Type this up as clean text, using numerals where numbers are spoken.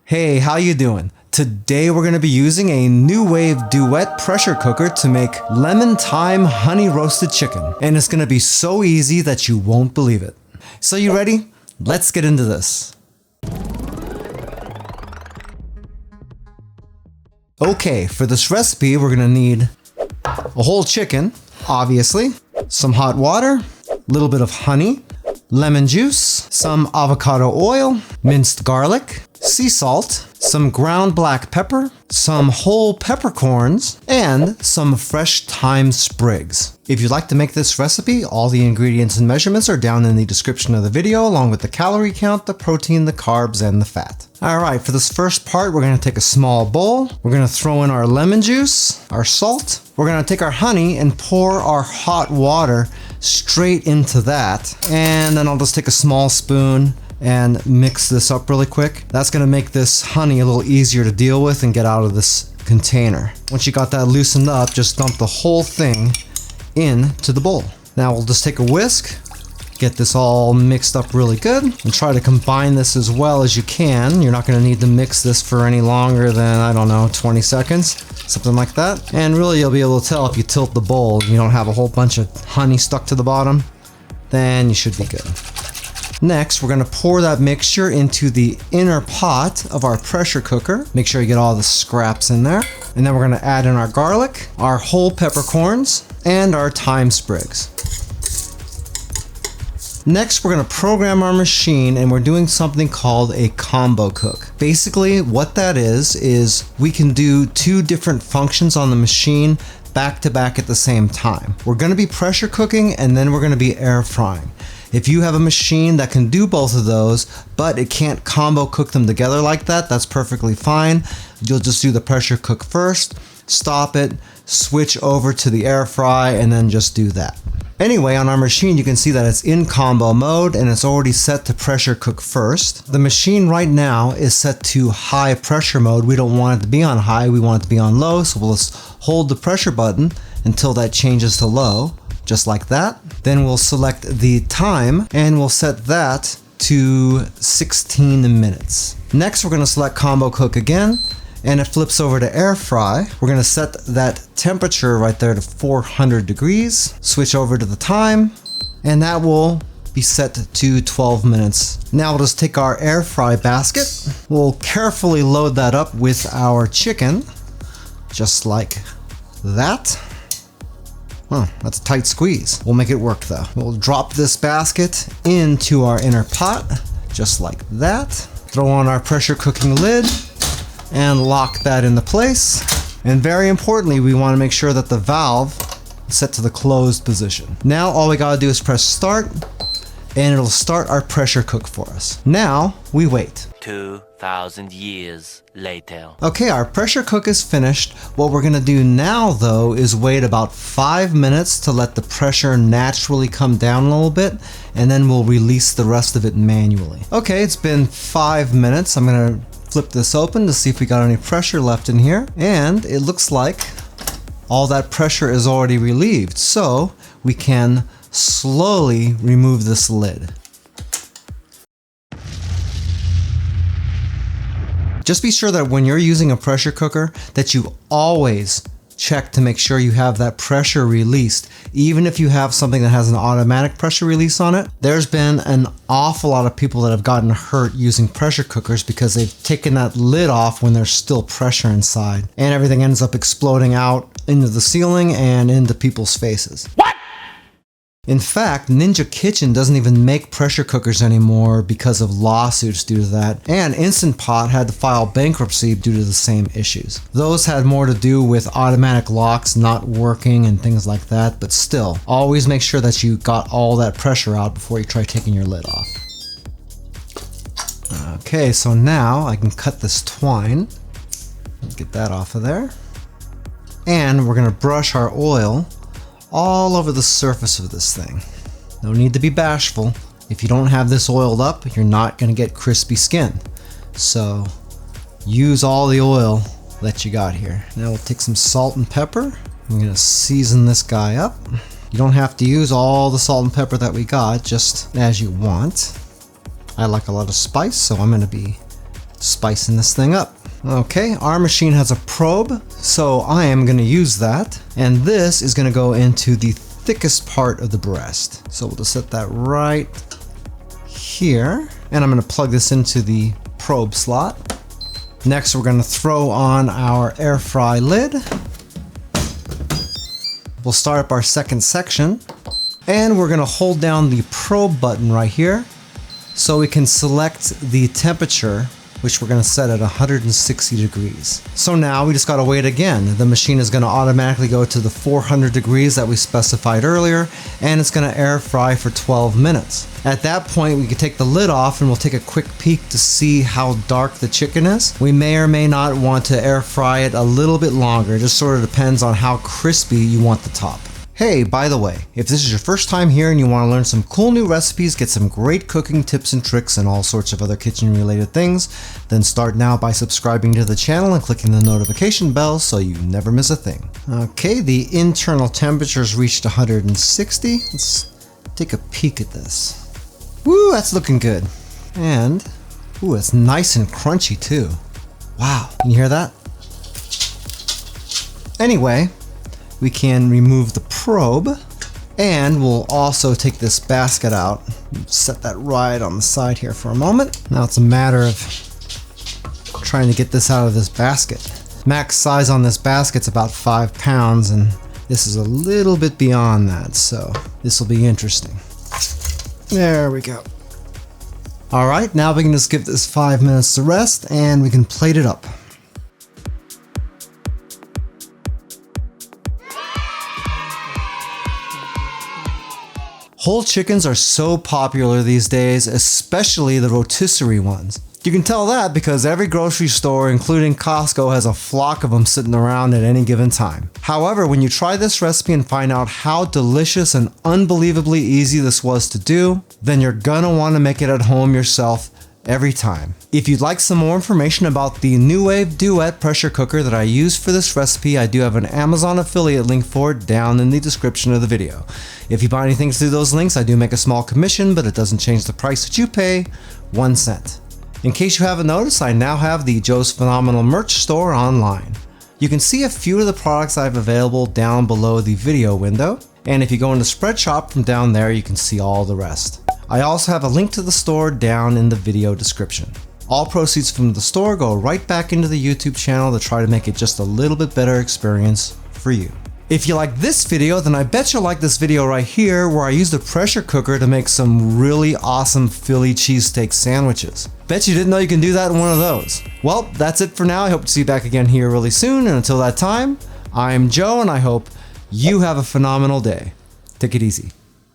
Hey, how you doing? Today we're going to be using a Nuwave Duet pressure cooker to make lemon thyme honey roasted chicken. And it's going to be so easy that you won't believe it. So you ready? Let's get into this. Okay, for this recipe we're going to need a whole chicken, obviously, some hot water, a little bit of honey, lemon juice, some avocado oil, minced garlic, sea salt, some ground black pepper, some whole peppercorns, and some fresh thyme sprigs. If you'd like to make this recipe, all the ingredients and measurements are down in the description of the video, along with the calorie count, the protein, the carbs, and the fat. Alright, for this first part, we're going to take a small bowl. We're going to throw in our lemon juice, our salt. We're going to take our honey and pour our hot water straight into that. And then I'll just take a small spoon and mix this up really quick. That's going to make this honey a little easier to deal with and get out of this container. Once you got that loosened up, just dump the whole thing into the bowl. Now we'll just take a whisk, get this all mixed up really good, and try to combine this as well as you can. You're not going to need to mix this for any longer than, I don't know, 20 seconds, something like that. And really you'll be able to tell if you tilt the bowl, you don't have a whole bunch of honey stuck to the bottom, then you should be good. Next, we're going to pour that mixture into the inner pot of our pressure cooker. Make sure you get all the scraps in there. And then we're going to add in our garlic, our whole peppercorns, and our thyme sprigs. Next, we're going to program our machine, and we're doing something called a combo cook. Basically, what that is we can do two different functions on the machine back to back at the same time. We're going to be pressure cooking, and then we're going to be air frying. If you have a machine that can do both of those, but it can't combo cook them together like that, that's perfectly fine. You'll just do the pressure cook first, stop it, switch over to the air fry, and then just do that. Anyway, on our machine, you can see that it's in combo mode and it's already set to pressure cook first. The machine right now is set to high pressure mode. We don't want it to be on high, we want it to be on low, so we'll just hold the pressure button until that changes to low. Just like that. Then we'll select the time and we'll set that to 16 minutes. Next, we're going to select combo cook again and it flips over to air fry. We're going to set that temperature right there to 400 degrees. Switch over to the time and that will be set to 12 minutes. Now we'll just take our air fry basket. We'll carefully load that up with our chicken, just like that. Oh, that's a tight squeeze. We'll make it work though. We'll drop this basket into our inner pot, just like that. Throw on our pressure cooking lid and lock that into place. And very importantly, we want to make sure that the valve is set to the closed position. Now all we gotta do is press start and it'll start our pressure cook for us. Now we wait. 2,000 years later. Okay, our pressure cook is finished. What we're gonna do now though is wait about 5 minutes to let the pressure naturally come down a little bit, and then we'll release the rest of it manually. Okay, it's been 5 minutes. I'm gonna flip this open to see if we got any pressure left in here, and it looks like all that pressure is already relieved, so we can slowly remove this lid. Just be sure that when you're using a pressure cooker that you always check to make sure you have that pressure released, even if you have something that has an automatic pressure release on it. There's been an awful lot of people that have gotten hurt using pressure cookers because they've taken that lid off when there's still pressure inside, and everything ends up exploding out into the ceiling and into people's faces. What? In fact, Ninja Kitchen doesn't even make pressure cookers anymore because of lawsuits due to that, and Instant Pot had to file bankruptcy due to the same issues. Those had more to do with automatic locks not working and things like that, but still, always make sure that you got all that pressure out before you try taking your lid off. Okay, so now I can cut this twine. Get that off of there. And we're gonna brush our oil all over the surface of this thing. No need to be bashful. If you don't have this oiled up, you're not going to get crispy skin. So use all the oil that you got here. Now we'll take some salt and pepper. I'm going to season this guy up. You don't have to use all the salt and pepper that we got, just as you want. I like a lot of spice, so I'm going to be spicing this thing up. Okay, our machine has a probe, so I am going to use that. And this is going to go into the thickest part of the breast. So we'll just set that right here. And I'm going to plug this into the probe slot. Next, we're going to throw on our air fry lid. We'll start up our second section. And we're going to hold down the probe button right here so we can select the temperature, which we're going to set at 160 degrees. So now we just got to wait again. The machine is going to automatically go to the 400 degrees that we specified earlier, and it's going to air fry for 12 minutes. At that point, we can take the lid off and we'll take a quick peek to see how dark the chicken is. We may or may not want to air fry it a little bit longer. It just sort of depends on how crispy you want the top. Hey, by the way, if this is your first time here and you want to learn some cool new recipes, get some great cooking tips and tricks and all sorts of other kitchen related things, then start now by subscribing to the channel and clicking the notification bell so you never miss a thing. Okay, the internal temperature's reached 160. Let's take a peek at this. Woo, that's looking good. And, ooh, it's nice and crunchy too. Wow, can you hear that? Anyway, we can remove the probe, and we'll also take this basket out. Set that right on the side here for a moment. Now it's a matter of trying to get this out of this basket. Max size on this basket's about 5 pounds, and this is a little bit beyond that, so this will be interesting. There we go. All right, now we can just give this 5 minutes to rest, and we can plate it up. Whole chickens are so popular these days, especially the rotisserie ones. You can tell that because every grocery store, including Costco, has a flock of them sitting around at any given time. However, when you try this recipe and find out how delicious and unbelievably easy this was to do, then you're gonna want to make it at home yourself every time. If you'd like some more information about the Nuwave Duet pressure cooker that I used for this recipe, I do have an Amazon affiliate link for it down in the description of the video. If you buy anything through those links, I do make a small commission, but it doesn't change the price that you pay, 1 cent. In case you haven't noticed, I now have the Joe's Phenomenal merch store online. You can see a few of the products I have available down below the video window, and if you go into Spread Shop from down there, you can see all the rest. I also have a link to the store down in the video description. All proceeds from the store go right back into the YouTube channel to try to make it just a little bit better experience for you. If you like this video, then I bet you'll like this video right here where I used a pressure cooker to make some really awesome Philly cheesesteak sandwiches. Bet you didn't know you can do that in one of those. Well, that's it for now. I hope to see you back again here really soon, and until that time, I'm Joe and I hope you have a phenomenal day. Take it easy.